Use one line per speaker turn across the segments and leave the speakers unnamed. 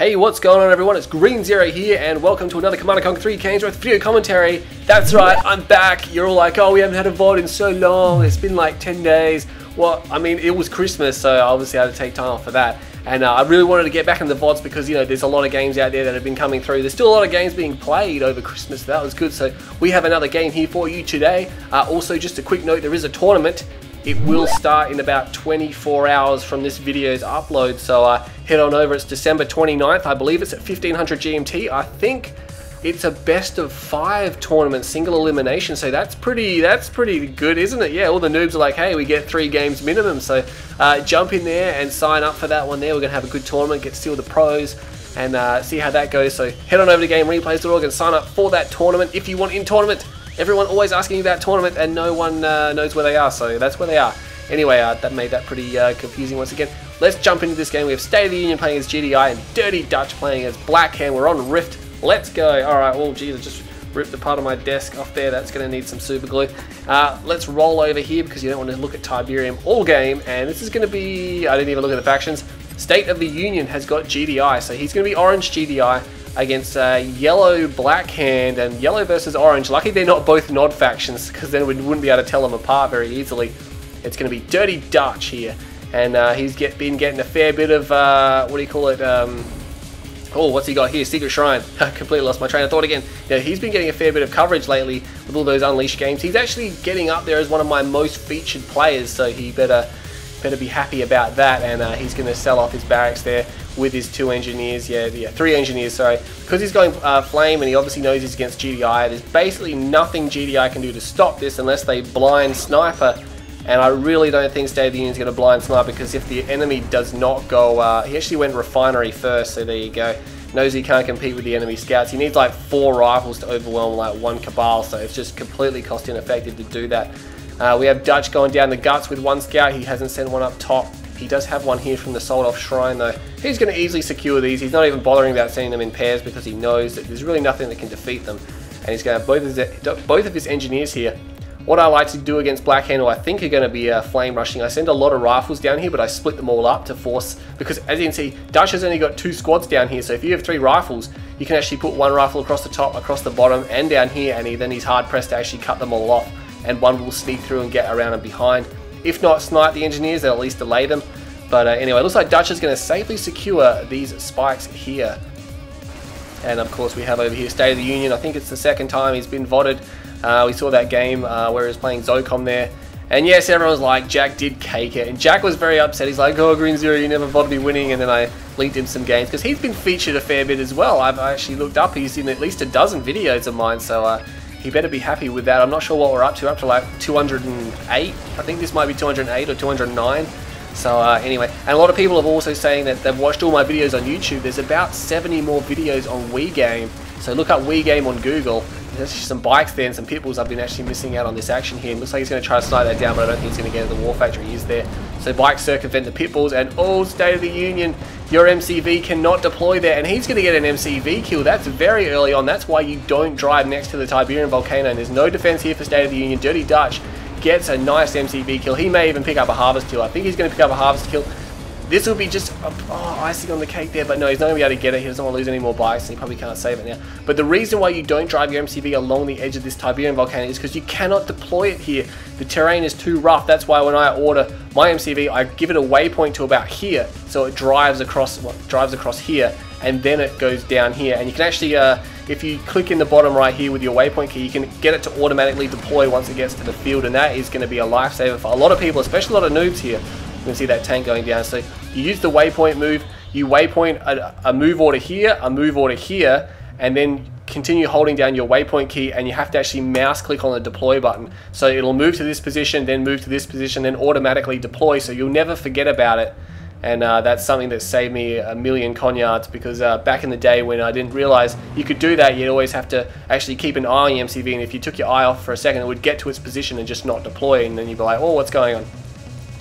Hey, what's going on everyone? It's Green Zero here and welcome to another Command & Conquer 3 Kane's Wrath video commentary. That's right, I'm back. You're all like, oh, we haven't had a VOD in so long. It's been like 10 days. Well, I mean, it was Christmas, so I obviously had to take time off for that. And I really wanted to get back into the VODs because, you know, there's a lot of games out there that have been coming through. There's still a lot of games being played over Christmas, so that was good. So we have another game here for you today. Also, just a quick note, there is a tournament. It will start in about 24 hours from this video's upload, so head on over. It's December 29th, I believe it's at 1500 GMT. I think it's a best of 5 tournament, single elimination, so that's pretty good, isn't it? Yeah, all the noobs are like, hey, we get 3 games minimum, so jump in there and sign up for that one there. We're gonna have a good tournament, get to see all the pros and see how that goes. So head on over to GameReplays.org and sign up for that tournament if you want in tournament. Everyone always asking about tournament and no one knows where they are, so that's where they are. Anyway, that made that pretty confusing once again. Let's jump into this game. We have State of the Union playing as GDI and Dirty Dutch playing as Black Kane. We're on Rift. Let's go. Alright, well, geez, I just ripped a part of my desk off there. That's going to need some super glue. Let's roll over here because you don't want to look at Tiberium all game. And this is going to be, I didn't even look at the factions. State of the Union has got GDI, so he's going to be orange GDI against yellow Black Hand, and yellow versus orange. Lucky they're not both nod factions because then we wouldn't be able to tell them apart very easily. It's going to be Dirty Dutch here, and he's been getting a fair bit of, what do you call it, oh, what's he got here? Secret Shrine. I completely lost my train of thought again. Yeah, he's been getting a fair bit of coverage lately with all those Unleashed games. He's actually getting up there as one of my most featured players, so he better be happy about that, and he's going to sell off his barracks there with his 2 engineers, 3 engineers, sorry. Because he's going flame and he obviously knows he's against GDI, there's basically nothing GDI can do to stop this unless they blind sniper, and I really don't think State of the Union is going to blind sniper because if the enemy does not go, he actually went refinery first, so there you go. Knows he can't compete with the enemy scouts. He needs like 4 rifles to overwhelm like 1 Cabal, so it's just completely cost ineffective to do that. We have Dutch going down the guts with 1 scout. He hasn't sent one up top. He does have one here from the sold off shrine though. He's going to easily secure these. He's not even bothering about sending them in pairs because he knows that there's really nothing that can defeat them. And he's going to have both of his engineers here. What I like to do against Black Hand, I think are going to be flame rushing. I send a lot of rifles down here, but I split them all up to force, because as you can see, Dutch has only got 2 squads down here, so if you have 3 rifles, you can actually put 1 rifle across the top, across the bottom, and down here, and then he's hard pressed to actually cut them all off, and 1 will sneak through and get around and behind. If not snipe the engineers, they'll at least delay them. But anyway, it looks like Dutch is going to safely secure these spikes here. And of course we have over here State of the Union. I think it's the 2nd time he's been VODed. We saw that game where he was playing Zocom there. And yes, everyone's like, Jack did cake it. And Jack was very upset. He's like, oh, Green Zero, you never VODed me winning. And then I linked him some games because he's been featured a fair bit as well. I've actually looked up. He's in at least a dozen videos of mine. So he better be happy with that. I'm not sure what we're up to. Up to like 208. I think this might be 208 or 209. So anyway, and a lot of people have also saying that they've watched all my videos on YouTube. There's about 70 more videos on Wii Game. So look up Wii Game on Google. There's actually some bikes there and some pit bulls. I've been actually missing out on this action here. It looks like he's going to try to snipe that down, but I don't think he's going to get to the War Factory. He is there. So bikes circumvent the pit bulls, and oh, State of the Union, your MCV cannot deploy there, and he's going to get an MCV kill. That's very early on. That's why you don't drive next to the Tiberium volcano, and there's no defense here for State of the Union. Dirty Dutch gets a nice MCV kill. He may even pick up a harvest kill. I think he's going to pick up a harvest kill. This will be just icing on the cake there, but no, he's not going to be able to get it. He doesn't want to lose any more bikes, and he probably can't save it now. But the reason why you don't drive your MCV along the edge of this Tiberium volcano is because you cannot deploy it here. The terrain is too rough. That's why when I order my MCV, I give it a waypoint to about here, so it drives across here, and then it goes down here. And you can actually, if you click in the bottom right here with your waypoint key, you can get it to automatically deploy once it gets to the field, and that is going to be a lifesaver for a lot of people, especially a lot of noobs here. You can see that tank going down. So you use the waypoint move, you waypoint a move order here, a move order here, and then continue holding down your waypoint key, and you have to actually mouse click on the deploy button. So it'll move to this position, then move to this position, then automatically deploy, so you'll never forget about it. And that's something that saved me a million conyards, because back in the day when I didn't realize you could do that, you'd always have to actually keep an eye on your MCV, and if you took your eye off for a second, it would get to its position and just not deploy, and then you'd be like, oh, what's going on?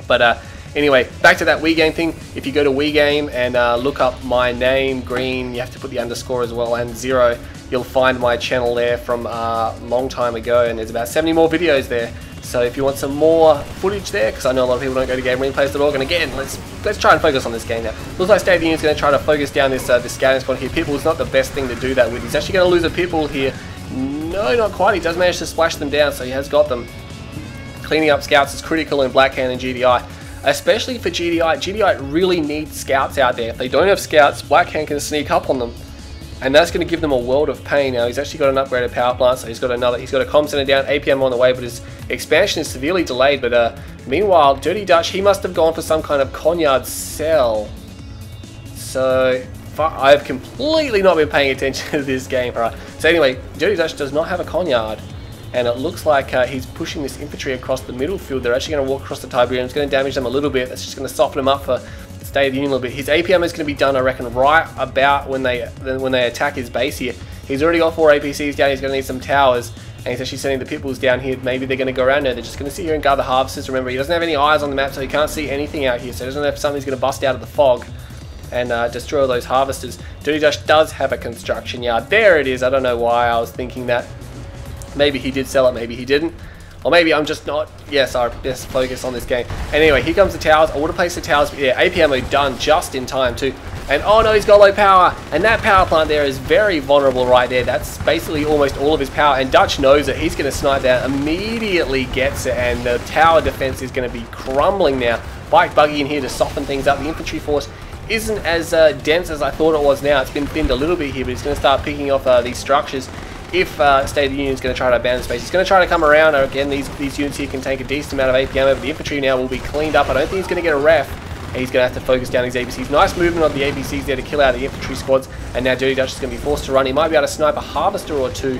But anyway, back to that Wii Game thing. If you go to Wii Game and look up my name, Green, you have to put the underscore as well, and 0, you'll find my channel there from a long time ago, and there's about 70 more videos there. So if you want some more footage there, because I know a lot of people don't go to game replays.org, and again, let's try and focus on this game now. Looks like State of the Union is going to try to focus down this scouting squad here. Pitbull is not the best thing to do that with. He's actually going to lose a Pitbull here. No, not quite. He does manage to splash them down, so he has got them. Cleaning up scouts is critical in Black Hand and GDI, especially for GDI. GDI really needs scouts out there. If they don't have scouts, Black Hand can sneak up on them, and that's going to give them a world of pain. Now he's actually got an upgraded power plant, so he's got a comm center down, APM on the way, but his expansion is severely delayed. But meanwhile, Dirty Dutch, he must have gone for some kind of Conyard cell. So I've completely not been paying attention to this game. All right. So anyway, Dirty Dutch does not have a Conyard, and it looks like he's pushing this infantry across the middle field. They're actually going to walk across the Tiberium. It's going to damage them a little bit. That's just going to soften them up for State of the Union a little bit. His APM is going to be done, I reckon, right about when they attack his base here. He's already got 4 APCs down. He's going to need some towers, and he's actually sending the Pitbulls down here. Maybe they're going to go around there. They're just going to sit here and gather harvesters. Remember, he doesn't have any eyes on the map, so he can't see anything out here. So he doesn't know if something's going to bust out of the fog and destroy all those harvesters. Dirty Dutch does have a construction yard. There it is. I don't know why I was thinking that. Maybe he did sell it, maybe he didn't. Or maybe I'm just not. Yes, I best focus on this game. Anyway, here comes the towers. I would have placed the towers, but yeah, APM done just in time too. And oh no, he's got low power. And that power plant there is very vulnerable right there. That's basically almost all of his power. And Dutch knows it. He's going to snipe down, immediately gets it. And the tower defense is going to be crumbling now. Bike buggy in here to soften things up. The infantry force isn't as dense as I thought it was now. It's been thinned a little bit here, but it's going to start picking off these structures. If State of the Union is going to try to abandon space, he's going to try to come around. Again, these units here can take a decent amount of APM over. The infantry now will be cleaned up. I don't think he's going to get a ref. He's going to have to focus down his APCs. Nice movement of the APCs there to kill out the infantry squads. And now Dirty Dutch is going to be forced to run. He might be able to snipe a harvester or two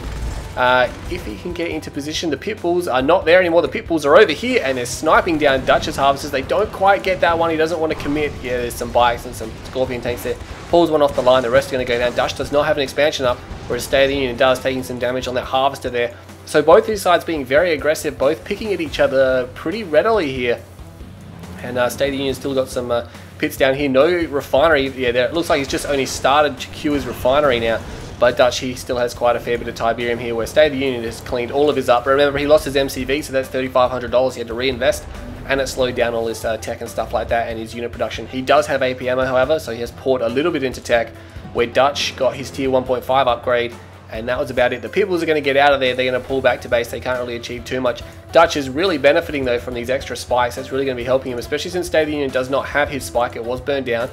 if he can get into position. The Pitbulls are not there anymore. The Pitbulls are over here, and they're sniping down Dutch's harvesters. They don't quite get that one. He doesn't want to commit. Yeah, there's some bikes and some Scorpion tanks there. Pulls one off the line. The rest are going to go down. Dutch does not have an expansion up, whereas State of the Union does, taking some damage on that harvester there. So both these sides being very aggressive, both picking at each other pretty readily here. And State of the Union still got some pits down here. No refinery. Yeah, there. It looks like he's just only started to queue his refinery now. But Dutch, he still has quite a fair bit of Tiberium here, where State of the Union has cleaned all of his up. But remember, he lost his MCV, so that's $3,500 he had to reinvest. And it slowed down all his tech and stuff like that, and his unit production. He does have APM, however, so he has poured a little bit into tech, where Dutch got his tier 1.5 upgrade, and that was about it. The Pitbulls are going to get out of there. They're going to pull back to base. They can't really achieve too much. Dutch is really benefiting, though, from these extra spikes. That's really going to be helping him, especially since State of the Union does not have his spike. It was burned down,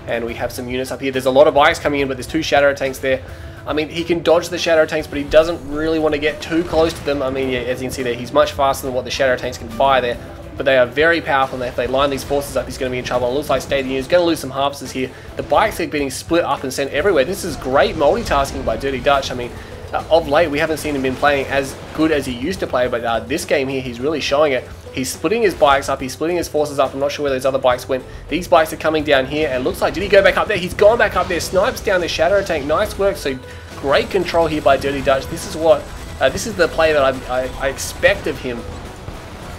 and we have some units up here. There's a lot of bikes coming in, but there's 2 Shadow tanks there. I mean, he can dodge the Shadow tanks, but he doesn't really want to get too close to them. I mean, yeah, as you can see there, he's much faster than what the Shadow tanks can fire there. But they are very powerful, and if they line these forces up, he's going to be in trouble. It looks like State of the Union is going to lose some harvesters here. The bikes are getting split up and sent everywhere. This is great multitasking by Dirty Dutch. I mean, of late, we haven't seen him been playing as good as he used to play, but this game here, he's really showing it. He's splitting his bikes up, he's splitting his forces up. I'm not sure where those other bikes went. These bikes are coming down here, and it looks like, did he go back up there? He's gone back up there, snipes down the Shadow tank. Nice work. So great control here by Dirty Dutch. This is what, this is the play that I expect of him.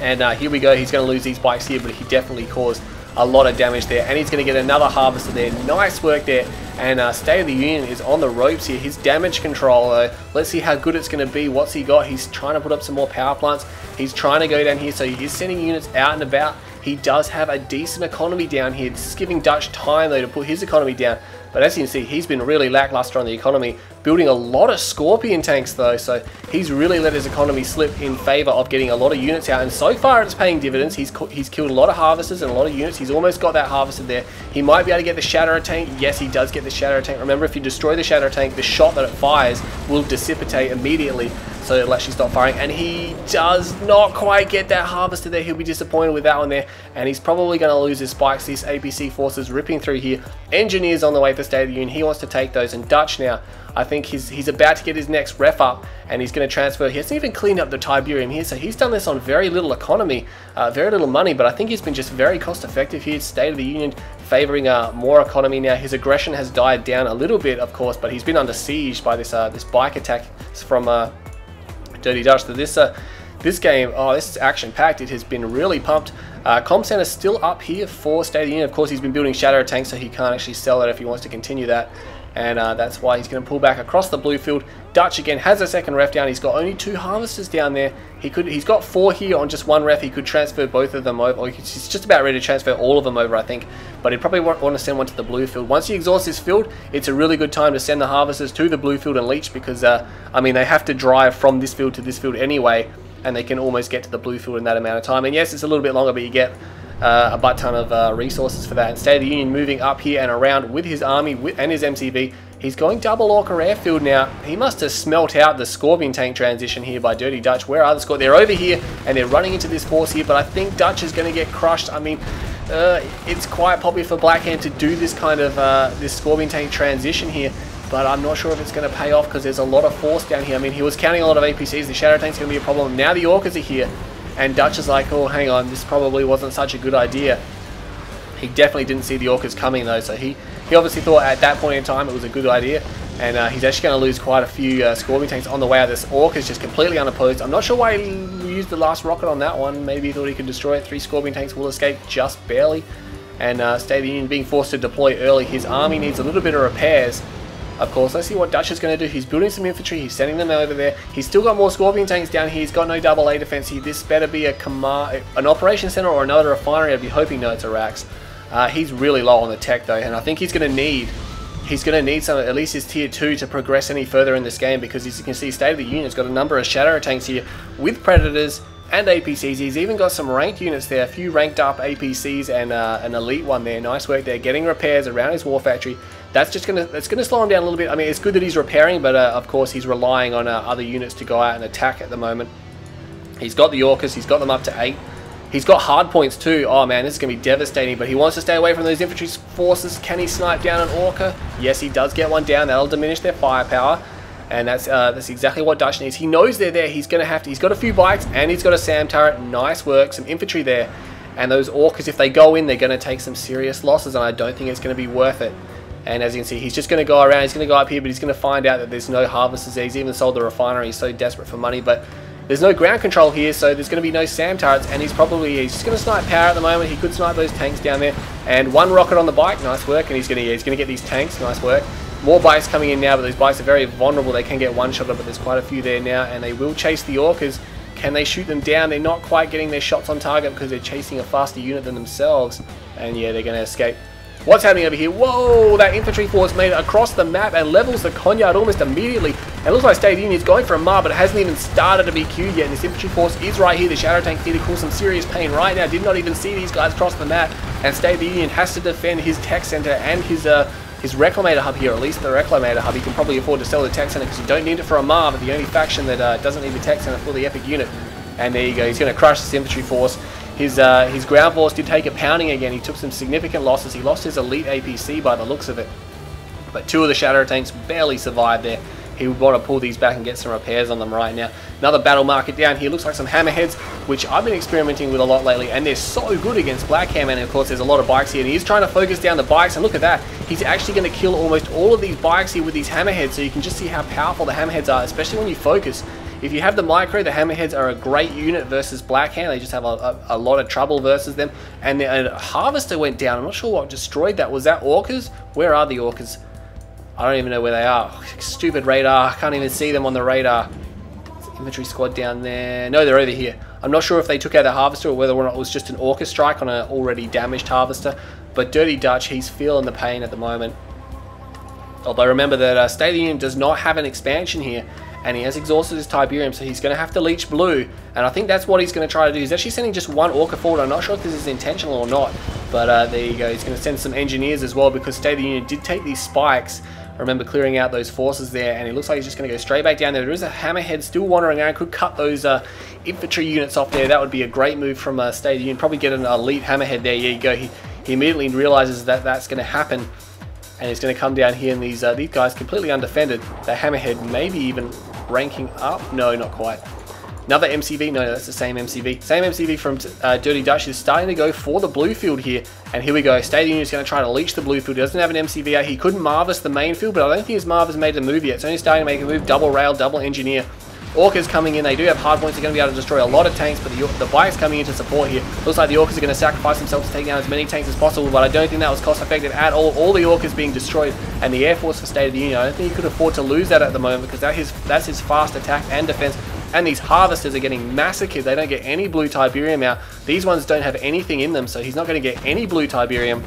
And here we go, he's going to lose these bikes here, but he definitely caused a lot of damage there. And he's going to get another harvester there. Nice work there. And State of the Union is on the ropes here. His damage control, let's see how good it's going to be. What's he got? He's trying to put up some more power plants. He's trying to go down here, so he is sending units out and about. He does have a decent economy down here. This is giving Dutch time, though, to put his economy down. But as you can see, he's been really lackluster on the economy, building a lot of Scorpion tanks, though. So he's really let his economy slip in favor of getting a lot of units out. And so far, it's paying dividends. He's killed a lot of harvesters and a lot of units. He's almost got that harvester there. He might be able to get the Shadow tank. Yes, he does get the Shadow tank. Remember, if you destroy the Shadow tank, the shot that it fires will dissipate immediately. So it'll actually stop firing, and he does not quite get that harvester there. He'll be disappointed with that one there, and he's probably going to lose his spikes. These APC forces ripping through here. Engineers on the way for State of the Union. He wants to take those, and Dutch now, I think he's about to get his next ref up, and he's going to transfer. He hasn't even cleaned up the Tiberium here, so he's done this on very little economy, very little money, but I think he's been just very cost effective here. State of the Union favoring more economy now. His aggression has died down a little bit, of course, but he's been under siege by this this bike attack from Dirty Dutch. So this game, oh, this is action-packed. It has been really pumped. Comm Center still up here for State of the Union. Of course, he's been building Shadow tanks, so he can't actually sell it if he wants to continue that. And that's why he's going to pull back across the blue field. Dutch again has a second ref down. He's got only 2 harvesters down there. He's got 4 here on just 1 ref. He could transfer both of them over. Or he's just about ready to transfer all of them over, I think. But he'd probably want to send one to the blue field. Once the exhaust is filled, it's a really good time to send the harvesters to the blue field and leach, because I mean, they have to drive from this field to this field anyway, and they can almost get to the blue field in that amount of time. And yes, it's a little bit longer, but you get a butt ton of resources for that. And State of the Union moving up here and around with his army and his MCV. He's going double Orca airfield now. He must have smelt out the Scorpion tank transition here by Dirty Dutch. Where are the Scorpion? They're over here, and they're running into this force here, but I think Dutch is going to get crushed. I mean, it's quite popular for Blackhand to do this kind of this Scorpion tank transition here, but I'm not sure if it's going to pay off because there's a lot of force down here. I mean, he was counting a lot of APCs. The Shadow Tank's going to be a problem. Now the Orcas are here, and Dutch is like, oh, hang on, this probably wasn't such a good idea. He definitely didn't see the Orcas coming though, so he obviously thought at that point in time it was a good idea, and he's actually going to lose quite a few Scorpion tanks on the way out. This Orc is just completely unopposed. I'm not sure why he used the last rocket on that one. Maybe he thought he could destroy it. 3 Scorpion tanks will escape just barely, and State of the Union being forced to deploy early. His army needs a little bit of repairs. Of course, let's see what Dutch is going to do. He's building some infantry. He's sending them over there. He's still got more Scorpion tanks down here. He's got no AA defense here. This better be an operation center or another refinery. I'd be hoping no, it's a Rax. He's really low on the tech though, and I think he's going to need some, at least his tier 2 to progress any further in this game, because as you can see, State of the Union's got a number of Shadow tanks here with Predators and APCs. He's even got some ranked units there, a few ranked up APCs and an elite one there. Nice work there, getting repairs around his war factory. That's gonna slow him down a little bit. I mean, it's good that he's repairing, but of course he's relying on other units to go out and attack at the moment. He's got the Orcas, he's got them up to 8. He's got hard points too. Oh man, this is going to be devastating, but he wants to stay away from those infantry forces. Can he snipe down an Orca? Yes, he does get one down. That'll diminish their firepower, and that's exactly what Dutch needs. He knows they're there. He's got a few bikes, and he's got a SAM turret. Nice work, some infantry there. And those Orcas, if they go in, they're going to take some serious losses, and I don't think it's going to be worth it. And as you can see, he's just going to go around. He's going to go up here, but he's going to find out that there's no harvesters there. He's even sold the refinery. He's so desperate for money, but there's no ground control here, so there's going to be no SAM turrets, and he's just going to snipe power at the moment. He could snipe those tanks down there, and 1 rocket on the bike, nice work, and he's going to get these tanks, nice work. More bikes coming in now, but those bikes are very vulnerable. They can get one-shotted, but there's quite a few there now, and they will chase the Orcas. Can they shoot them down? They're not quite getting their shots on target because they're chasing a faster unit than themselves, and yeah, they're going to escape. What's happening over here? Whoa, that infantry force made it across the map and levels the Conyard almost immediately. And it looks like State of the Union is going for a mar, but it hasn't even started to be queued yet. And this infantry force is right here. The Shadow Tank need to cause some serious pain right now. Did not even see these guys cross the map. And State of the Union has to defend his tech center and his Reclamator hub here, or at least the Reclamator hub. He can probably afford to sell the tech center because you don't need it for a mar, but the only faction that doesn't need the tech center for the epic unit. And there you go. He's going to crush this infantry force. His ground force did take a pounding again. He took some significant losses. He lost his elite APC by the looks of it. But 2 of the Shadow Tanks barely survived there. He would want to pull these back and get some repairs on them right now. Another battle market down here. Looks like some Hammerheads, which I've been experimenting with a lot lately. And they're so good against Blackhand. And of course, there's a lot of bikes here. And he's trying to focus down the bikes. And look at that. He's actually going to kill almost all of these bikes here with these Hammerheads. So you can just see how powerful the Hammerheads are, especially when you focus. If you have the micro, the Hammerheads are a great unit versus Blackhand. They just have a lot of trouble versus them. And the Harvester went down. I'm not sure what destroyed that. Was that Orcas? Where are the Orcas? I don't even know where they are. Stupid radar. I can't even see them on the radar. Infantry squad down there. No, they're over here. I'm not sure if they took out the Harvester or whether or not it was just an Orca strike on an already damaged Harvester. But Dirty Dutch, he's feeling the pain at the moment. Although remember that State of the Union does not have an expansion here. And he has exhausted his Tiberium, so he's going to have to leech blue. And I think that's what he's going to try to do. He's actually sending just 1 Orca forward. I'm not sure if this is intentional or not. But there you go. He's going to send some engineers as well, because State of the Union did take these spikes. I remember clearing out those forces there, and it looks like he's just going to go straight back down there. There is a Hammerhead still wandering around. Could cut those infantry units off there. That would be a great move from State of the Union. Probably get an elite Hammerhead there. Yeah, you go. He immediately realizes that that's going to happen. And he's going to come down here, and these guys completely undefended. The Hammerhead maybe even ranking up. No, not quite. Another MCV. No, that's the same MCV. Same MCV from Dirty Dutch is starting to go for the blue field here. And here we go. State of the Union is going to try to leech the blue field. He doesn't have an MCV out. He couldn't Marvis the main field, but I don't think his Marvis made a move yet. It's only starting to make a move. Double rail, double engineer. Orcas coming in. They do have hard points. They're going to be able to destroy a lot of tanks, but the bikes coming in to support here. Looks like the Orcas are going to sacrifice themselves to take down as many tanks as possible, but I don't think that was cost effective at all. All the Orcas being destroyed, and the Air Force for State of the Union, I don't think he could afford to lose that at the moment, because that's his fast attack and defense. And these harvesters are getting massacred. They don't get any blue Tiberium out. These ones don't have anything in them, so he's not going to get any blue Tiberium.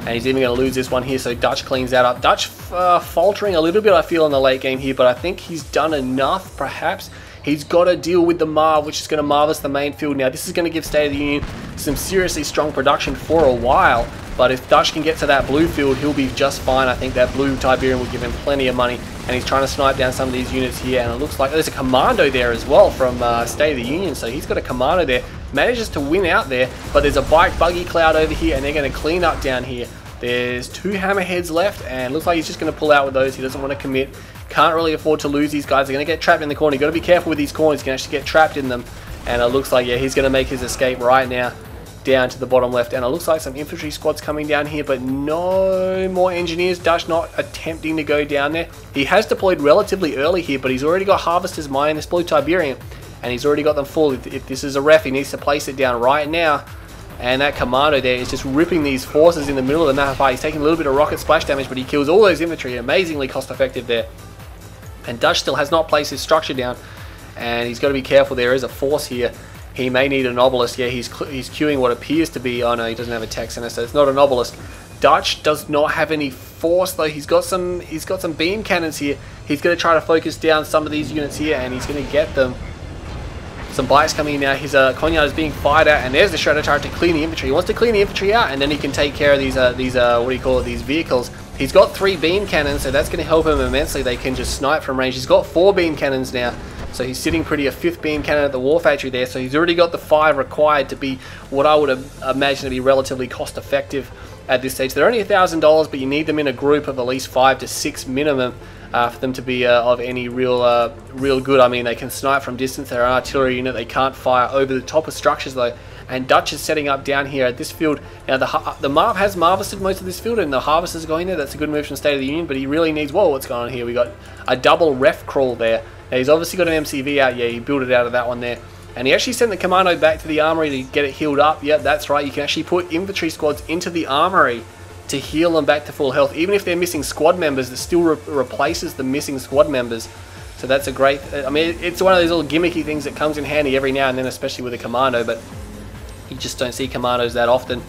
And he's even going to lose this one here, so Dutch cleans that up. Dutch faltering a little bit, I feel, in the late game here, but I think he's done enough, perhaps. He's got to deal with the Marv, which is going to Marvus the main field. Now, this is going to give State of the Union some seriously strong production for a while, but if Dutch can get to that blue field, he'll be just fine. I think that blue Tiberium will give him plenty of money, and he's trying to snipe down some of these units here, and it looks like there's a commando there as well from State of the Union, so he's got a commando there. Manages to win out there, but there's a bike buggy cloud over here, and they're going to clean up down here. There's 2 hammerheads left, and looks like he's just going to pull out with those. He doesn't want to commit. Can't really afford to lose these guys. They're going to get trapped in the corner. You've got to be careful with these corners. You can actually get trapped in them. And it looks like, yeah, he's going to make his escape right now down to the bottom left. And it looks like some infantry squads coming down here, but no more engineers. Dutch not attempting to go down there. He has deployed relatively early here, but he's already got harvesters mining this blue Tiberium, and he's already got them full. If this is a ref, he needs to place it down right now. And that commando there is just ripping these forces in the middle of the map apart. He's taking a little bit of rocket splash damage, but he kills all those infantry. Amazingly cost effective there. And Dutch still has not placed his structure down, and he's got to be careful. There is a force here. He may need an obelisk. Yeah, he's queuing what appears to be. Oh no, he doesn't have a tech center, so it's not an obelisk. Dutch does not have any force though. He's got some beam cannons here. He's going to try to focus down some of these units here, and he's going to get them. Some bikes coming in now. His Conyard is being fired at, and there's the Shredder turret to clean the infantry. He wants to clean the infantry out, and then he can take care of these what do you call it, these vehicles. He's got 3 beam cannons, so that's going to help him immensely. They can just snipe from range. He's got 4 beam cannons now, so he's sitting pretty. A 5th beam cannon at the war factory there, so he's already got the 5 required to be what I would imagine to be relatively cost effective at this stage. They're only $1,000, but you need them in a group of at least 5 to 6 minimum. For them to be of any real good. I mean, they can snipe from distance. They're an artillery unit. They can't fire over the top of structures though. And Dutch is setting up down here at this field. Now the Marv has harvested most of this field, and the harvesters are going there. That's a good move from State of the Union, but he really needs. Whoa, what's going on here? We got a double ref crawl there. Now he's obviously got an MCV out. Yeah, he built it out of that one there. And he actually sent the commando back to the armory to get it healed up. Yep, that's right. You can actually put infantry squads into the armory to heal them back to full health. Even if they're missing squad members, it still replaces the missing squad members. So that's a great, I mean, it's one of those little gimmicky things that comes in handy every now and then, especially with a commando, but you just don't see commandos that often.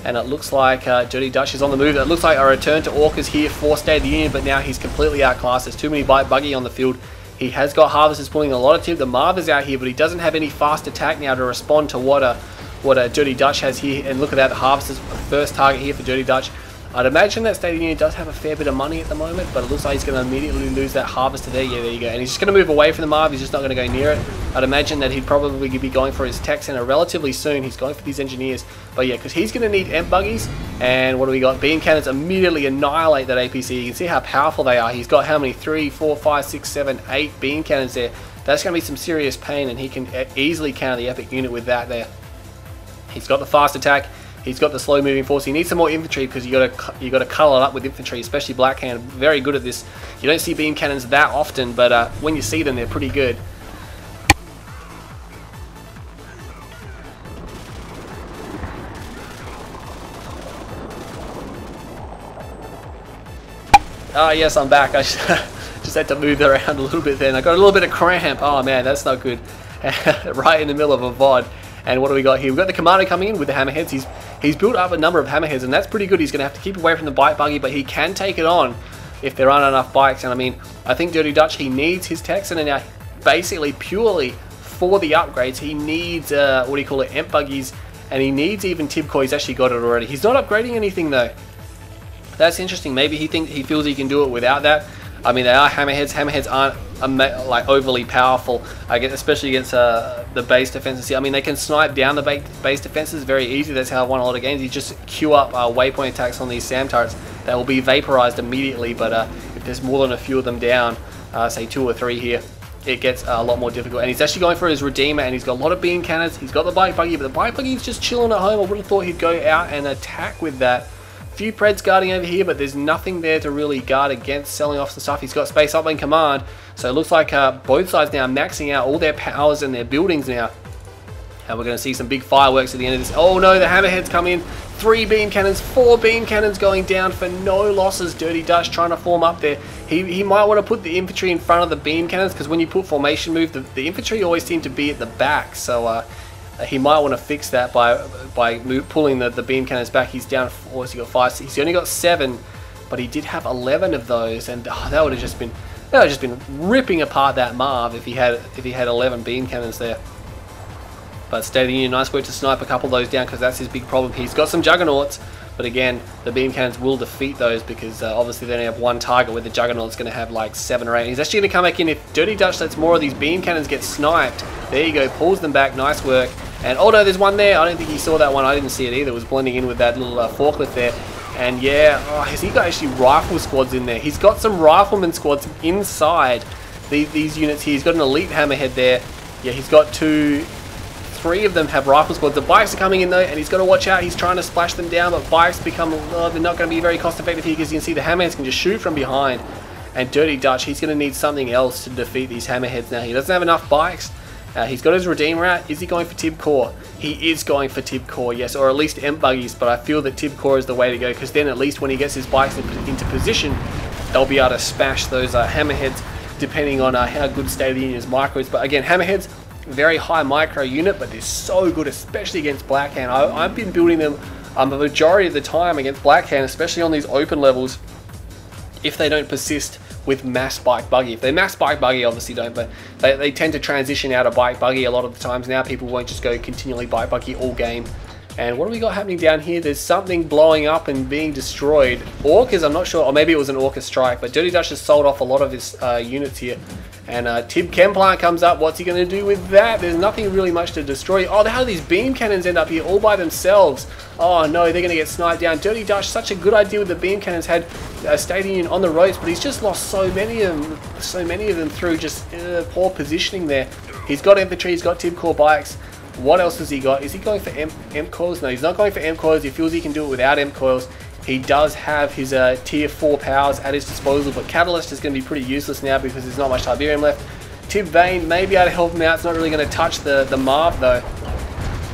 And it looks like Dirty Dutch is on the move. It looks like a return to Orcas here for State of the Union, but now he's completely outclassed. There's too many buggy on the field. He has got harvesters pulling a lot of tip. The Marv is out here, but he doesn't have any fast attack now to respond to what a Dirty Dutch has here. And look at that, the harvesters first target here for Dirty Dutch. I'd imagine that State of the Union does have a fair bit of money at the moment, but it looks like he's going to immediately lose that harvester there. Yeah, there you go. And he's just going to move away from the Marv. He's just not going to go near it. I'd imagine that he'd probably be going for his tech center relatively soon. He's going for these engineers. But yeah, because he's going to need EMP buggies. And what do we got? Beam cannons immediately annihilate that APC. You can see how powerful they are. He's got how many? 3, 4, 5, 6, 7, 8 beam cannons there. That's going to be some serious pain, and he can easily counter the epic unit with that there. He's got the fast attack. He's got the slow moving force. He needs some more infantry because you got to color it up with infantry, especially Blackhand. Very good at this. You don't see beam cannons that often, but when you see them, they're pretty good. Oh yes, I'm back. I just had to move around a little bit then. I got a little bit of cramp. Oh man, that's not good. Right in the middle of a VOD. And what do we got here? We've got the commander coming in with the hammerheads. He's built up a number of hammerheads, and that's pretty good. He's going to have to keep away from the bike buggy, but he can take it on if there aren't enough bikes. And I mean, I think Dirty Dutch, he needs his tech center now basically purely for the upgrades. He needs, what do you call it, EMP buggies, and he needs even Tibco. He's actually got it already. He's not upgrading anything though. That's interesting. Maybe he feels he can do it without that. I mean, they are hammerheads. Hammerheads aren't like overly powerful, I guess, especially against the base defenses here. I mean, they can snipe down the base defenses very easy. That's how I won a lot of games. You just queue up waypoint attacks on these SAM turrets that will be vaporized immediately. But if there's more than a few of them down, say 2 or 3 here, it gets a lot more difficult. And he's actually going for his Redeemer, and he's got a lot of beam cannons. He's got the bike buggy, but the bike buggy is just chilling at home. I would have thought he'd go out and attack with that few Preds guarding over here, but there's nothing there to really guard against selling off some stuff. He's got space up in command, so it looks like both sides now maxing out all their powers and their buildings now. And we're going to see some big fireworks at the end of this. Oh no, the hammerheads come in. 3 beam cannons, 4 beam cannons going down for no losses. Dirty Dutch trying to form up there. He might want to put the infantry in front of the beam cannons, because when you put formation move, the infantry always seem to be at the back. So he might want to fix that by pulling the beam cannons back. He's down 4, so he got 5. He's only got 7, but he did have 11 of those, and that would have just been ripping apart that Marv if he had 11 beam cannons there. But State of the Union, nice work to snipe a couple of those down, because that's his big problem. He's got some juggernauts, but again, the beam cannons will defeat those, because obviously they only have one target, where the juggernaut's going to have like 7 or 8. He's actually going to come back in. If Dirty Dutch lets more of these beam cannons get sniped, there you go, pulls them back, nice work. And oh no, there's one there. I don't think he saw that one. I didn't see it either. It was blending in with that little forklift there. And yeah, has he got actually rifle squads in there? He's got some rifleman squads inside these units here. He's got an elite hammerhead there. Yeah, he's got 3 of them have rifle squads. The bikes are coming in though, and he's got to watch out. He's trying to splash them down, but bikes become, they're not going to be very cost effective here, because you can see the hammerheads can just shoot from behind. And Dirty Dutch, he's going to need something else to defeat these hammerheads now. He doesn't have enough bikes. He's got his Redeemer out. Is he going for Tib Core? He is going for Tib Core, yes, or at least Emp Buggies, but I feel that Tib Core is the way to go, because then at least when he gets his bikes into position, they'll be able to smash those hammerheads, depending on how good State of the Union's micro is. But again, hammerheads, very high micro unit, but they're so good, especially against Blackhand. I've been building them the majority of the time against Blackhand, especially on these open levels, if they don't persist with mass bike buggy. If they mass bike buggy, obviously don't, but they tend to transition out of bike buggy a lot of the times now. People won't just go continually bike buggy all game. And what do we got happening down here? There's something blowing up and being destroyed. Orcas, I'm not sure, or maybe it was an Orca strike, but Dirty Dutch has sold off a lot of his units here. And Tib Chem Plant comes up. What's he going to do with that? There's nothing really much to destroy. Oh, how do these beam cannons end up here all by themselves? Oh no, they're going to get sniped down. Dirty Dutch, such a good idea with the beam cannons, had State of the Union on the ropes, but he's just lost so many of them through just poor positioning there. He's got infantry, he's got Tib Core bikes. What else has he got? Is he going for Emp coils? No, he's not going for Emp coils. He feels he can do it without Emp coils. He does have his tier 4 powers at his disposal, but Catalyst is going to be pretty useless now, because there's not much Tiberium left. Tib Vane may be able to help him out. It's not really going to touch the Marv though.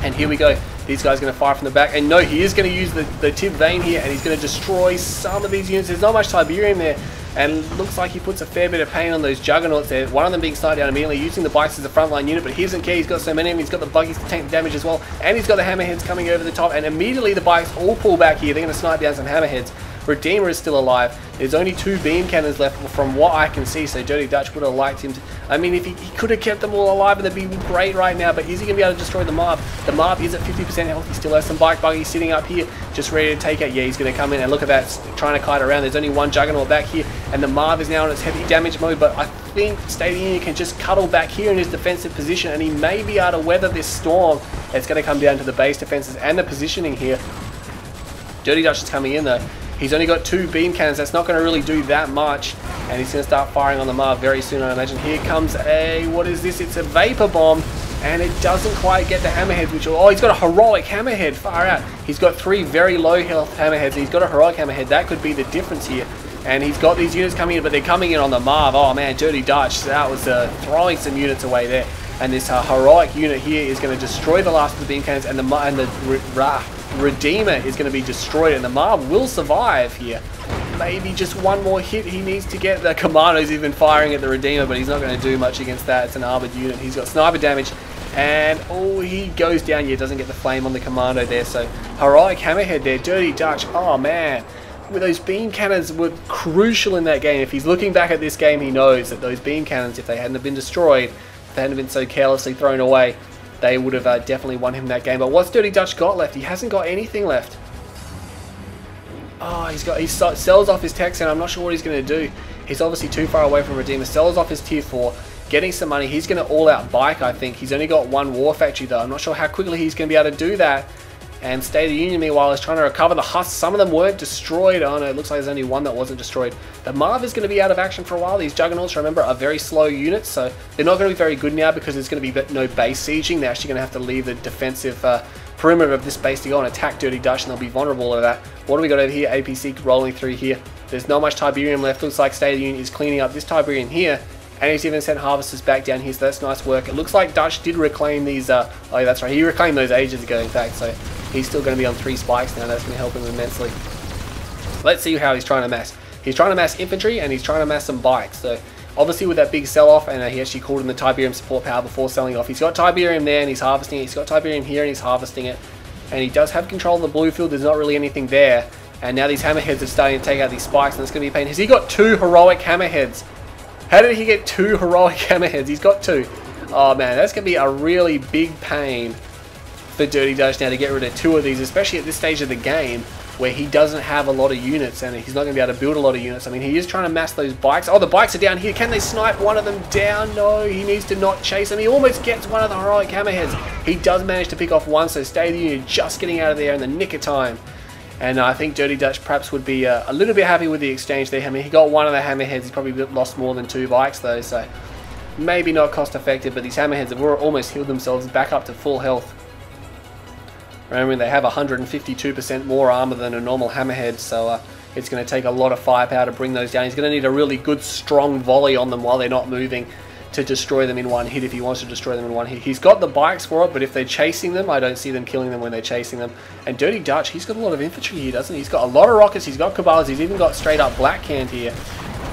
And here we go. These guys are going to fire from the back. And no, he is going to use the Tib Vane here, and he's going to destroy some of these units. There's not much Tiberium there, and looks like he puts a fair bit of pain on those Juggernauts there. One of them being sniped down immediately, using the bikes as a frontline unit, but he doesn't care. He's got so many of them. He's got the buggies to tank the damage as well, and he's got the hammerheads coming over the top, and immediately the bikes all pull back here. They're going to snipe down some hammerheads. Redeemer is still alive. There's only 2 beam cannons left from what I can see, so Dirty Dutch would have liked him to... I mean, if he could have kept them all alive, and they'd be great right now, but is he going to be able to destroy the Marv? The Marv is at 50% health. He still has some bike buggies sitting up here, just ready to take it. Yeah, he's going to come in, and look at that, trying to kite around. There's only 1 Juggernaut back here, and the Marv is now in its heavy damage mode, but I think State of the Union can just cuddle back here in his defensive position, and he may be able to weather this storm. It's going to come down to the base defenses and the positioning here. Dirty Dutch is coming in though. He's only got 2 beam cannons. That's not going to really do that much. And he's going to start firing on the Marv very soon, I imagine. Here comes a... what is this? It's a Vapor Bomb. And it doesn't quite get the hammerheads, which... oh, he's got a heroic hammerhead. Far out. He's got 3 very low health hammerheads. And he's got a heroic hammerhead. That could be the difference here. And he's got these units coming in, but they're coming in on the Marv. Oh, man, Dirty Dutch. That was throwing some units away there. And this heroic unit here is going to destroy the last of the beam cannons. And the Redeemer is going to be destroyed, and the Marv will survive here. Maybe just one more hit he needs to get. The Commando's even firing at the Redeemer, but he's not going to do much against that. It's an armored unit. He's got sniper damage, and oh, he goes down. Yeah, doesn't get the flame on the Commando there. So heroic hammerhead there. Dirty Dutch. Oh man, with those beam cannons were crucial in that game. If he's looking back at this game, he knows that those beam cannons, if they hadn't have been destroyed, if they hadn't been so carelessly thrown away, they would have definitely won him that game. But what's Dirty Dutch got left? He hasn't got anything left. Oh, he sells off his tech center. I'm not sure what he's going to do. He's obviously too far away from Redeemer. Sells off his tier 4, getting some money. He's going to all-out bike, I think. He's only got 1 war factory, though. I'm not sure how quickly he's going to be able to do that. And State of the Union, meanwhile, is trying to recover the husks. Some of them weren't destroyed. Oh no, it looks like there's only one that wasn't destroyed. The Marv is going to be out of action for a while. These Juggernauts, remember, are very slow units, so they're not going to be very good now because there's going to be no base sieging. They're actually going to have to leave the defensive perimeter of this base to go and attack Dirty Dutch, and they'll be vulnerable to that. What do we got over here? APC rolling through here. There's not much Tiberium left. Looks like State of the Union is cleaning up this Tiberium here. And he's even sent harvesters back down here, so that's nice work. It looks like Dutch did reclaim these, oh yeah, that's right, he reclaimed those ages ago, in fact, so he's still going to be on 3 spikes now. That's going to help him immensely. Let's see how he's trying to mass. He's trying to mass infantry, and he's trying to mass some bikes. So obviously with that big sell-off, and he actually called in the Tiberium support power before selling off. He's got Tiberium there, and he's harvesting it. He's got Tiberium here, and he's harvesting it. And he does have control of the blue field. There's not really anything there. And now these hammerheads are starting to take out these spikes, and it's going to be a pain. Has he got 2 heroic hammerheads? How did he get 2 heroic hammerheads? He's got 2. Oh man, that's going to be a really big pain for Dirty Dutch now to get rid of 2 of these, especially at this stage of the game where he doesn't have a lot of units and he's not going to be able to build a lot of units. I mean, he is trying to mass those bikes. Oh, the bikes are down here. Can they snipe one of them down? No, he needs to not chase them. He almost gets one of the heroic hammerheads. He does manage to pick off one, so State of the Union just getting out of there in the nick of time. And I think Dirty Dutch perhaps would be a little bit happy with the exchange there. I mean, he got one of the hammerheads. He's probably lost more than 2 bikes though, so maybe not cost effective, but these hammerheads have almost healed themselves back up to full health. Remembering they have 152% more armor than a normal hammerhead, so it's going to take a lot of firepower to bring those down. He's going to need a really good strong volley on them while they're not moving to destroy them in one hit if he wants to destroy them in one hit. He's got the bikes for it, but if they're chasing them, I don't see them killing them when they're chasing them. And Dirty Dutch, he's got a lot of infantry here, doesn't he? He's got a lot of rockets, he's got Cabals, he's even got straight up Black Hand here.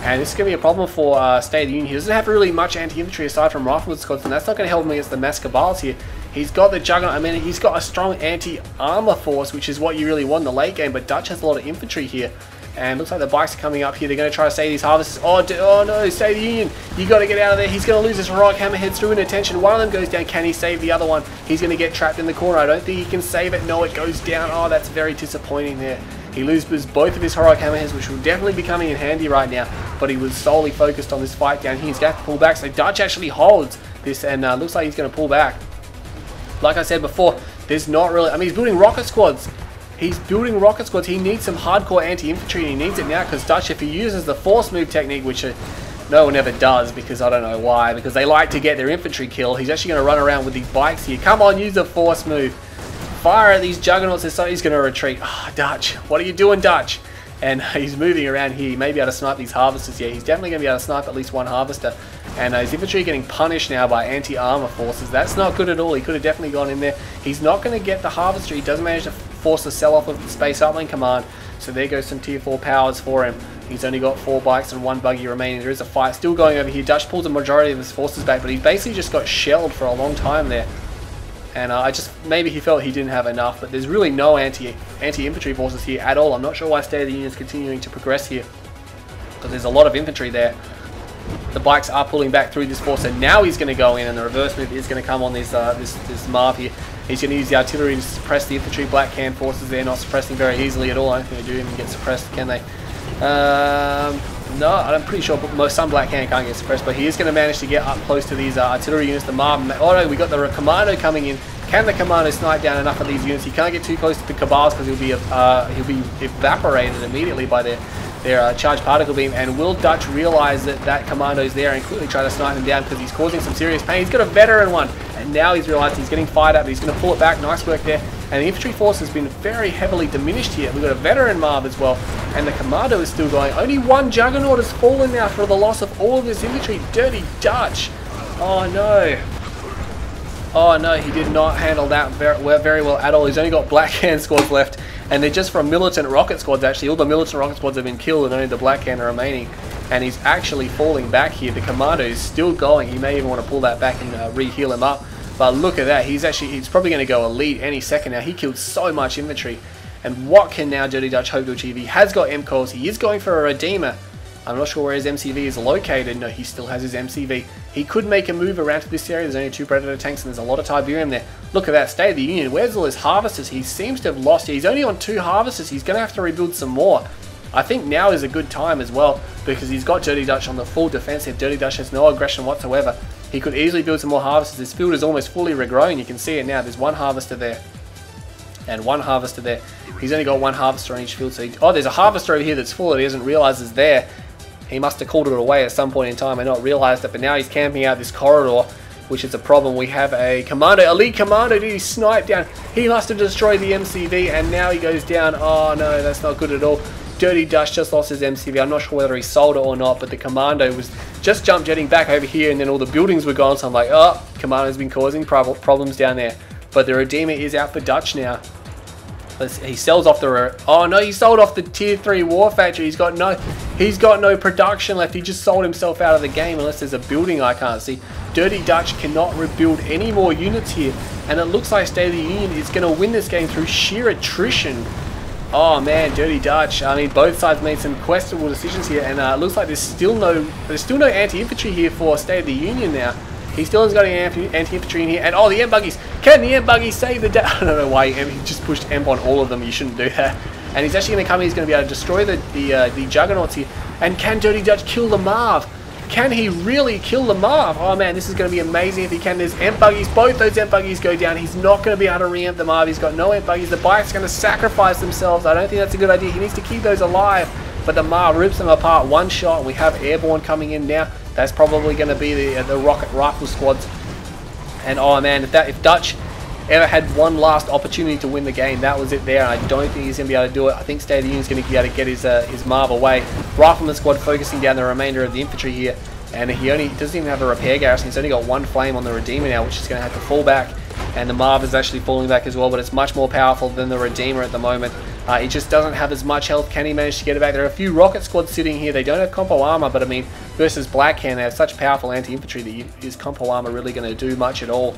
And this is going to be a problem for State of the Union. He doesn't have really much anti-infantry aside from rifleman squads, and that's not going to help him against the mass Cabals here. He's got the Juggernaut, I mean, he's got a strong anti-armor force, which is what you really want in the late game, but Dutch has a lot of infantry here. And looks like the bikes are coming up here. They're going to try to save these harvesters. Oh no, State of the Union. You got to get out of there. He's going to lose his heroic hammerheads through inattention. One of them goes down. Can he save the other one? He's going to get trapped in the corner. I don't think he can save it. No, it goes down. Oh, that's very disappointing there. He loses both of his heroic hammerheads, which will definitely be coming in handy right now. But he was solely focused on this fight down here. He's going to have to pull back. So Dutch actually holds this and looks like he's going to pull back. Like I said before, there's not really... I mean, he's building rocket squads. He's building rocket squads. He needs some hardcore anti-infantry, and he needs it now because Dutch, if he uses the force move technique, which no one ever does because I don't know why, because they like to get their infantry killed, he's actually going to run around with these bikes here. Come on, use the force move. Fire at these juggernauts. So he's going to retreat. Oh, Dutch, what are you doing, Dutch? And he's moving around here. He may be able to snipe these harvesters. Yeah, he's definitely going to be able to snipe at least one harvester. And his infantry getting punished now by anti-armor forces. That's not good at all. He could have definitely gone in there. He's not going to get the harvester. He does manage to force the sell-off of the Space Uplink Command. So there goes some tier 4 powers for him. He's only got 4 bikes and 1 buggy remaining. There is a fight still going over here. Dutch pulls a majority of his forces back, but he basically just got shelled for a long time there. And maybe he felt he didn't have enough, but there's really no anti-infantry forces here at all. I'm not sure why State of the Union is continuing to progress here, but there's a lot of infantry there. The bikes are pulling back through this force, and now he's going to go in, and the reverse move is going to come on this Marv here. He's going to use the artillery to suppress the infantry. Black Can forces there, not suppressing very easily at all. I don't think they do even get suppressed, can they? No, I'm pretty sure some Black Can can't get suppressed, but he is going to manage to get up close to these artillery units. The Marv, oh no, we got the Commando coming in. Can the Commando snipe down enough of these units? He can't get too close to the Cabals because he'll be evaporated immediately by their charged particle beam. And will Dutch realize that Commando's there and quickly try to snipe him down because he's causing some serious pain? He's got a veteran one, and now he's realized he's getting fired up, but he's going to pull it back. Nice work there. And the infantry force has been very heavily diminished here. We've got a veteran Marv as well, and the Commando is still going. Only 1 Juggernaut has fallen now for the loss of all of his infantry. Dirty Dutch. Oh no. Oh no, he did not handle that very well at all. He's only got Black Hand squads left, and they're just from militant rocket squads actually. All the militant rocket squads have been killed and only the Black Hand are remaining. And he's actually falling back here. The Commando is still going. He may even want to pull that back and re-heal him up. But look at that, he's probably going to go elite any second now. He killed so much infantry. And what can now Dirty Dutch hope to achieve? He has got MCOs, he is going for a Redeemer. I'm not sure where his MCV is located. No, he still has his MCV. He could make a move around to this area. There's only 2 Predator tanks and there's a lot of Tiberium there. Look at that, State of the Union. Where's all his harvesters? He seems to have lost. He's only on 2 harvesters. He's going to have to rebuild some more. I think now is a good time as well because he's got Dirty Dutch on the full defensive. Dirty Dutch has no aggression whatsoever. He could easily build some more harvesters. This field is almost fully regrown. You can see it now. There's 1 harvester there. and one harvester there. He's only got one harvester on each field. So oh, there's a harvester over here that's full that he doesn't realize is there. He must have called it away at some point in time and not realized it, but now he's camping out this corridor, which is a problem. We have a commando, elite commando, dude, he's sniped down. He must have destroyed the MCV, and now he goes down. Oh no, that's not good at all. Dirty Dutch just lost his MCV. I'm not sure whether he sold it or not, but the commando was just jump jetting back over here, and then all the buildings were gone, so I'm like, oh, commando's been causing problems down there. But the Redeemer is out for Dutch now. He sells off the... Oh no, he sold off the tier 3 war factory. He's got no production left. He just sold himself out of the game unless there's a building I can't see. Dirty Dutch cannot rebuild any more units here, and it looks like State of the Union is going to win this game through sheer attrition. Oh man, Dirty Dutch. I mean, both sides made some questionable decisions here, and it looks like there's still no anti-infantry here for State of the Union now. He still has got an anti-infantry in here, and oh, the M-Buggies! Can the M-Buggies save the day? I don't know why he just pushed M on all of them. You shouldn't do that. And he's actually going to come in. He's going to be able to destroy the Juggernauts here. And can Dirty Dutch kill the Marv? Can he really kill the Marv? Oh man, this is going to be amazing if he can. There's M-Buggies. Both those M-Buggies go down. He's not going to be able to re-amp the Marv. He's got no M-Buggies. The bike's going to sacrifice themselves. I don't think that's a good idea. He needs to keep those alive. But the Marv rips them apart. One shot, and we have Airborne coming in now. That's probably going to be the rocket rifle squads. And oh man, if Dutch ever had one last opportunity to win the game, that was it there. I don't think he's going to be able to do it. I think State of the Union is going to be able to get his Marv away. Rifleman squad focusing down the remainder of the infantry here. And he doesn't even have a repair garrison. He's only got one flame on the Redeemer now, which is going to have to fall back. And the Marv is actually falling back as well, but it's much more powerful than the Redeemer at the moment. He just doesn't have as much health. Can he manage to get it back? There are a few rocket squads sitting here. They don't have compo armor, but I mean, versus Black Can, they have such powerful anti-infantry that is compo armor really going to do much at all?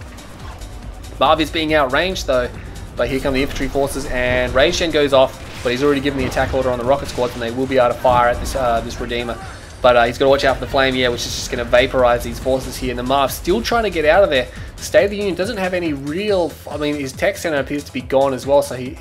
Marv is being outranged though, but here come the infantry forces, and Rage Gen goes off, but he's already given the attack order on the rocket squads, and they will be able to fire at this Redeemer. But he's got to watch out for the flame, yeah, which is just going to vaporize these forces here. And the Marv still trying to get out of there. State of the Union doesn't have any real... I mean, his tech center appears to be gone as well. So I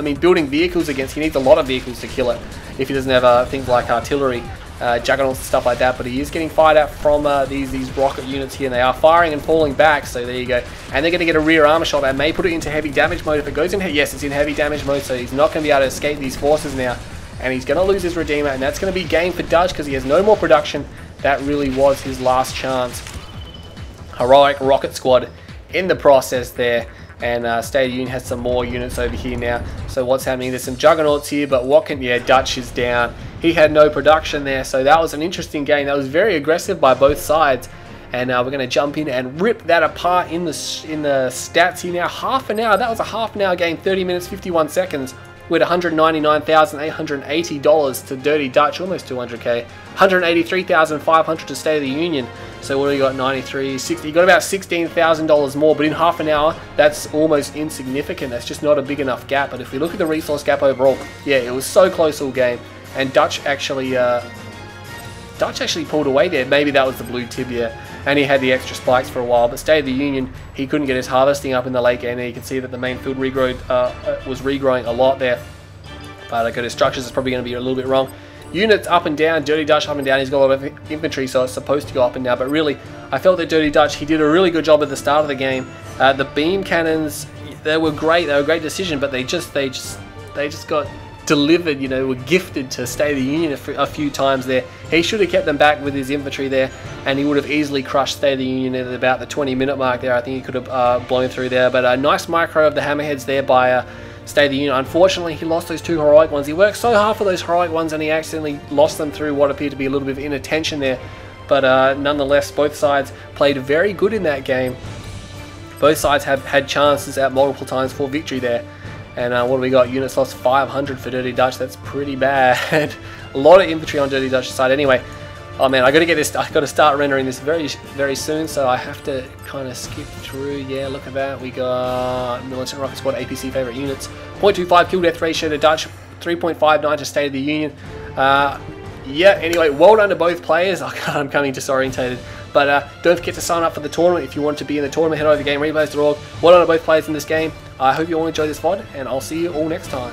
mean, building vehicles against... He needs a lot of vehicles to kill it if he doesn't have things like artillery, juggernauts and stuff like that. But he is getting fired at from these rocket units here. And they are firing and falling back. So there you go. And they're going to get a rear armor shot. That may put it into heavy damage mode. If it goes in... Yes, it's in heavy damage mode. So he's not going to be able to escape these forces now. And he's going to lose his Redeemer, and that's going to be game for Dutch because he has no more production. That really was his last chance. Heroic rocket squad in the process there, and State of the Union has some more units over here now. So what's happening? There's some juggernauts here, but what can... Yeah, Dutch is down. He had no production there, so that was an interesting game. That was very aggressive by both sides. And we're going to jump in and rip that apart in the stats here now. Half an hour. That was a half an hour game, 30 minutes, 51 seconds. With $199,880 to Dirty Dutch, almost 200k. $183,500 to State of the Union. So what do you got? 93, 60. You got about $16,000 more, but in half an hour, that's almost insignificant. That's just not a big enough gap. But if we look at the resource gap overall, yeah, it was so close all game. And Dutch actually pulled away there. Maybe that was the blue tibia, and he had the extra spikes for a while. But State of the Union, he couldn't get his harvesting up in the late game. There you can see that the main field was regrowing a lot there. But his structures is probably going to be a little bit wrong. Units up and down, Dirty Dutch up and down. He's got a lot of infantry, so it's supposed to go up and down. But really, I felt that Dirty Dutch, he did a really good job at the start of the game. The beam cannons, they were great. They were a great decision, but they just got delivered, you know, were gifted to State of the Union a few times there. He should have kept them back with his infantry there, and he would have easily crushed State of the Union at about the 20-minute mark there. I think he could have blown through there, but a nice micro of the hammerheads there by State of the Union. Unfortunately, he lost those two heroic ones. He worked so hard for those heroic ones, and he accidentally lost them through what appeared to be a little bit of inattention there. But nonetheless, both sides played very good in that game. Both sides have had chances at multiple times for victory there. And what do we got? Units lost 500 for Dirty Dutch. That's pretty bad. A lot of infantry on Dirty Dutch's side. Anyway, oh man, I got to get this. I got to start rendering this very soon. So I have to kind of skip through. Yeah, look at that. We got Militant Rocket Squad APC favorite units. 0.25 kill death ratio to Dutch. 3.59 to State of the Union. Yeah. Anyway, well done to both players. I'm coming disorientated. But don't forget to sign up for the tournament if you want to be in the tournament. Head over to GameReplays.org. Well done to both players in this game. I hope you all enjoyed this VOD, and I'll see you all next time.